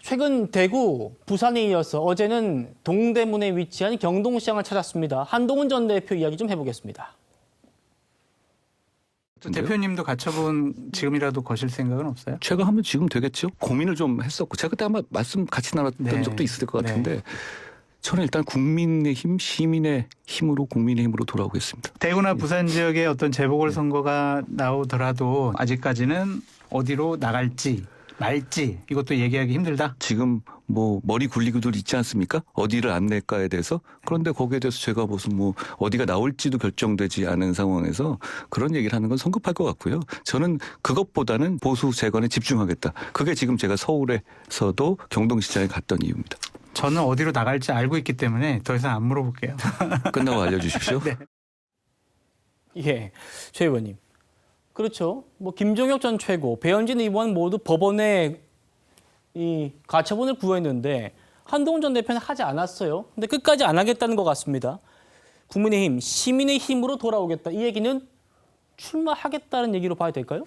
최근 대구, 부산에 이어서 어제는 동대문에 위치한 경동시장을 찾았습니다. 한동훈 전 대표 이야기 좀 해보겠습니다. 대표님도 가처분 지금이라도 거실 생각은 없어요? 제가 하면 지금 되겠죠? 고민을 좀 했었고 제가 그때 아마 말씀 같이 나눴던 네. 적도 있을 것 같은데 네. 저는 일단 국민의힘, 시민의 힘으로 국민의힘으로 돌아오겠습니다. 대구나 부산 지역에 어떤 재보궐선거가 나오더라도 아직까지는 어디로 나갈지 말지 이것도 얘기하기 힘들다? 지금 뭐 머리 굴리고들 있지 않습니까? 어디를 안 낼까에 대해서. 그런데 거기에 대해서 제가 무슨 뭐 어디가 나올지도 결정되지 않은 상황에서 그런 얘기를 하는 건 성급할 것 같고요. 저는 그것보다는 보수 재건에 집중하겠다. 그게 지금 제가 서울에서도 경동시장에 갔던 이유입니다. 저는 어디로 나갈지 알고 있기 때문에 더 이상 안 물어볼게요. 끝나고 알려주십시오. 네. 예, 최 의원님. 그렇죠. 뭐 김종혁 전 최고, 배현진 의원 모두 법원에 이 가처분을 구했는데 한동훈 전 대표는 하지 않았어요. 근데 끝까지 안 하겠다는 것 같습니다. 국민의힘, 시민의 힘으로 돌아오겠다. 이 얘기는 출마하겠다는 얘기로 봐야 될까요?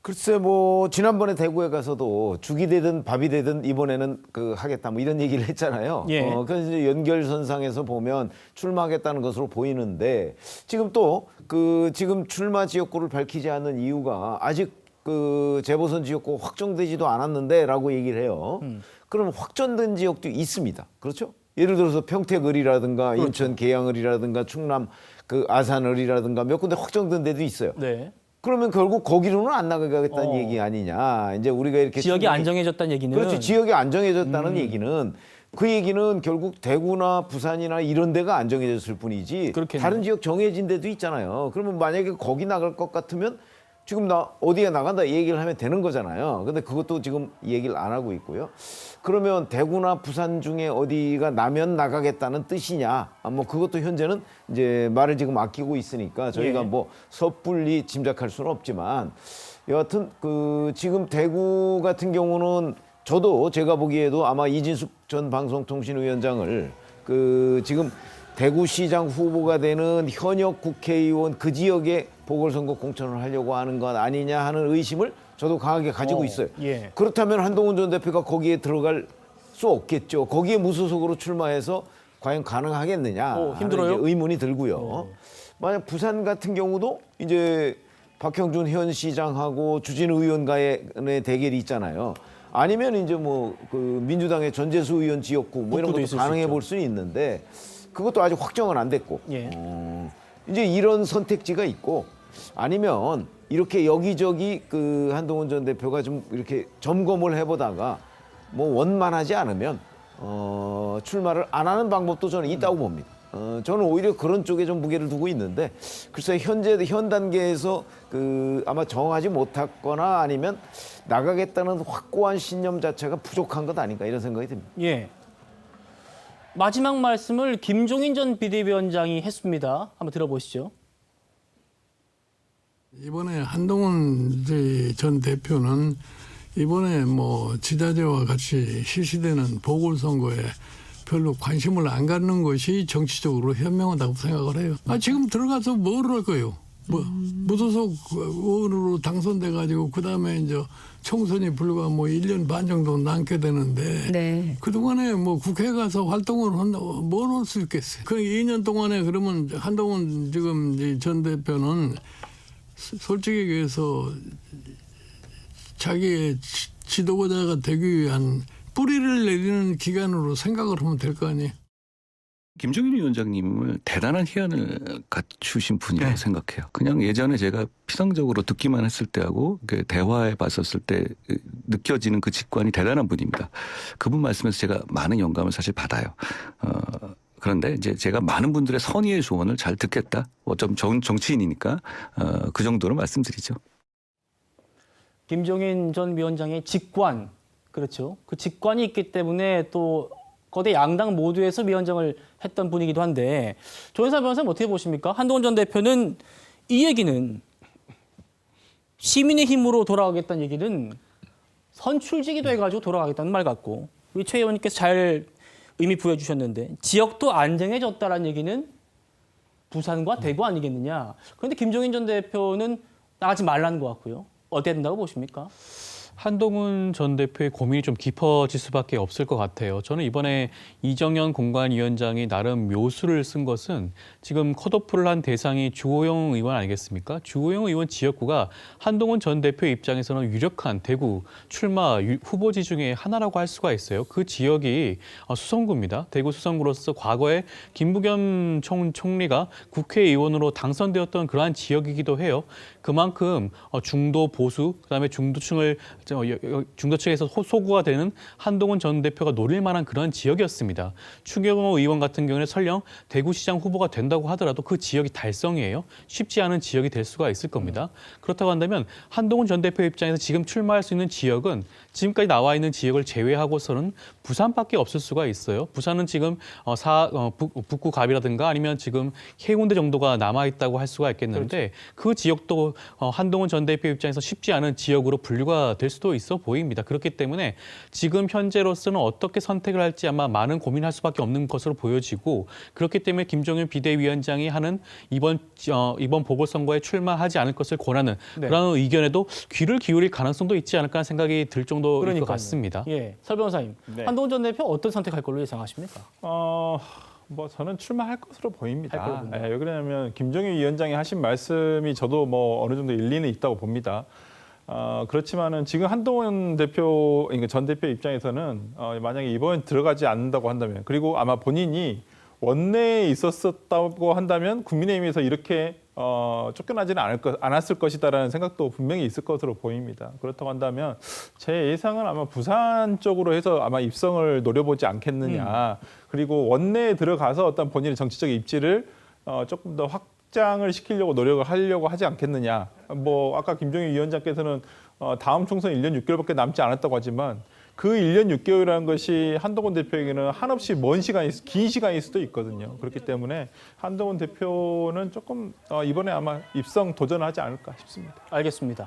글쎄 뭐 지난번에 대구에 가서도 죽이 되든 밥이 되든 이번에는 그 하겠다 뭐 이런 얘기를 했잖아요. 예. 그래서 이제 연결선상에서 보면 출마하겠다는 것으로 보이는데 지금 또 그 지금 출마 지역구를 밝히지 않는 이유가 아직 그 재보선 지역구 확정되지도 않았는데라고 얘기를 해요. 그러면 확정된 지역도 있습니다. 그렇죠? 예를 들어서 평택을이라든가 그렇죠. 인천 계양을이라든가 충남 그 아산을이라든가 몇 군데 확정된 데도 있어요. 네. 그러면 결국 거기로는 안 나가겠다는 얘기 아니냐. 이제 우리가 이렇게 지역이 안정해졌다는 얘기는 그렇지. 지역이 안정해졌다는 얘기는 그 얘기는 결국 대구나 부산이나 이런 데가 안정해졌을 뿐이지 그렇겠네요. 다른 지역 정해진 데도 있잖아요. 그러면 만약에 거기 나갈 것 같으면 지금 나 어디에 나간다 이 얘기를 하면 되는 거잖아요. 근데 그것도 지금 얘기를 안 하고 있고요. 그러면 대구나 부산 중에 어디가 나면 나가겠다는 뜻이냐? 뭐 그것도 현재는 이제 말을 지금 아끼고 있으니까 저희가 예. 뭐 섣불리 짐작할 수는 없지만 여하튼 그 지금 대구 같은 경우는 저도 제가 보기에도 아마 이진숙 전 방송통신위원장을 그 지금 대구시장 후보가 되는 현역 국회의원 그 지역에 보궐선거 공천을 하려고 하는 것 아니냐 하는 의심을 저도 강하게 가지고 있어요. 예. 그렇다면 한동훈 전 대표가 거기에 들어갈 수 없겠죠. 거기에 무소속으로 출마해서 과연 가능하겠느냐 힘들어요? 하는 이제 의문이 들고요. 만약 부산 같은 경우도 이제 박형준 현 시장하고 주진우 의원과의 대결이 있잖아요. 아니면 이제 뭐 그 민주당의 전재수 의원 지역구 뭐 이런 복구도 것도 있을 수 가능해 있죠. 볼 수는 있는데 그것도 아직 확정은 안 됐고 예. 이제 이런 선택지가 있고 아니면 이렇게 여기저기 그 한동훈 전 대표가 좀 이렇게 점검을 해보다가 뭐 원만하지 않으면 출마를 안 하는 방법도 저는 있다고 봅니다. 저는 오히려 그런 쪽에 좀 무게를 두고 있는데 글쎄 현 단계에서 그 아마 정하지 못했거나 아니면 나가겠다는 확고한 신념 자체가 부족한 것 아닌가 이런 생각이 듭니다. 예. 마지막 말씀을 김종인 전 비대위원장이 했습니다. 한번 들어보시죠. 이번에 한동훈 전 대표는 이번에 뭐 지자체와 같이 실시되는 보궐선거에 별로 관심을 안 갖는 것이 정치적으로 현명하다고 생각을 해요. 지금 들어가서 뭘 할 거예요? 뭐 무소속 의원으로 당선돼가지고 그다음에 이제 총선이 불과 뭐 1년 반 정도 남게 되는데 네. 그동안에 뭐 국회에 가서 활동을 한다고 뭘 할 수 있겠어요? 그 2년 동안에 그러면 한동훈 지금 이제 전 대표는 솔직히 얘기해서 자기의 지도자가 되기 위한 뿌리를 내리는 기간으로 생각을 하면 될 거 아니에요. 김종인 위원장님을 대단한 희안을 갖추신 분이라고 네. 생각해요. 그냥 예전에 제가 피상적으로 듣기만 했을 때하고 대화해 봤었을 때 느껴지는 그 직관이 대단한 분입니다. 그분 말씀에서 제가 많은 영감을 사실 받아요. 그런데 이제 제가 많은 분들의 선의의 조언을 잘 듣겠다. 어쩜 정치인이니까 그 정도로 말씀드리죠. 김종인 전 위원장의 직관, 그렇죠. 그 직관이 있기 때문에 또 거대 양당 모두에서 위원장을 했던 분이기도 한데 조현사 변호사님 어떻게 보십니까? 한동훈 전 대표는 이 얘기는 시민의 힘으로 돌아가겠다는 얘기는 선출직이 돼가지고 돌아가겠다는 말 같고 우리 최 의원님께서 잘 의미 부여주셨는데 지역도 안정해졌다는 얘기는 부산과 대구 아니겠느냐. 그런데 김종인 전 대표는 나가지 말라는 것 같고요. 어떻게 된다고 보십니까? 한동훈 전 대표의 고민이 좀 깊어질 수밖에 없을 것 같아요. 저는 이번에 이정현 공관위원장이 나름 묘수를 쓴 것은 지금 컷오프를 한 대상이 주호영 의원 아니겠습니까? 주호영 의원 지역구가 한동훈 전 대표 입장에서는 유력한 대구 출마 후보지 중에 하나라고 할 수가 있어요. 그 지역이 수성구입니다. 대구 수성구로서 과거에 김부겸 총리가 국회의원으로 당선되었던 그러한 지역이기도 해요. 그만큼 중도 보수, 그다음에 중도층에서 소구가 되는 한동훈 전 대표가 노릴 만한 그런 지역이었습니다. 추경호 의원 같은 경우는 설령 대구시장 후보가 된다고 하더라도 그 지역이 달성이에요. 쉽지 않은 지역이 될 수가 있을 겁니다. 그렇다고 한다면 한동훈 전 대표 입장에서 지금 출마할 수 있는 지역은 지금까지 나와 있는 지역을 제외하고서는 부산밖에 없을 수가 있어요. 부산은 지금 북구갑이라든가 아니면 지금 해운대 정도가 남아 있다고 할 수가 있겠는데 그 지역도 한동훈 전 대표 입장에서 쉽지 않은 지역으로 분류가 될 수도 있어 보입니다. 그렇기 때문에 지금 현재로서는 어떻게 선택을 할지 아마 많은 고민할 수밖에 없는 것으로 보여지고 그렇기 때문에 김종인 비대위원장이 하는 이번 보궐선거에 출마하지 않을 것을 권하는 그런 의견에도 귀를 기울일 가능성도 있지 않을까 하는 생각이 들 정도일 것 같습니다. 예, 설 변호사님, 네. 한동훈 전 대표 어떤 선택할 걸로 예상하십니까? 뭐 저는 출마할 것으로 할 보입니다. 걸로 본다. 왜 그러냐면 김종인 위원장이 하신 말씀이 저도 뭐 어느 정도 일리는 있다고 봅니다. 그렇지만은 지금 한동훈 대표, 그러니까 전 대표 입장에서는 만약에 이번에 들어가지 않는다고 한다면 그리고 아마 본인이 원내에 있었다고 한다면 국민의힘에서 이렇게 쫓겨나지는 않았을 것이다라는 생각도 분명히 있을 것으로 보입니다. 그렇다고 한다면 제 예상은 아마 부산 쪽으로 해서 아마 입성을 노려보지 않겠느냐. 그리고 원내에 들어가서 어떤 본인의 정치적 입지를 조금 더 확장을 시키려고 노력을 하려고 하지 않겠느냐. 뭐 아까 김종인 위원장께서는 다음 총선 1년 6개월밖에 남지 않았다고 하지만 그 1년 6개월이라는 것이 한동훈 대표에게는 한없이 긴 시간일 수도 있거든요. 그렇기 때문에 한동훈 대표는 조금 이번에 아마 입성 도전하지 않을까 싶습니다. 알겠습니다.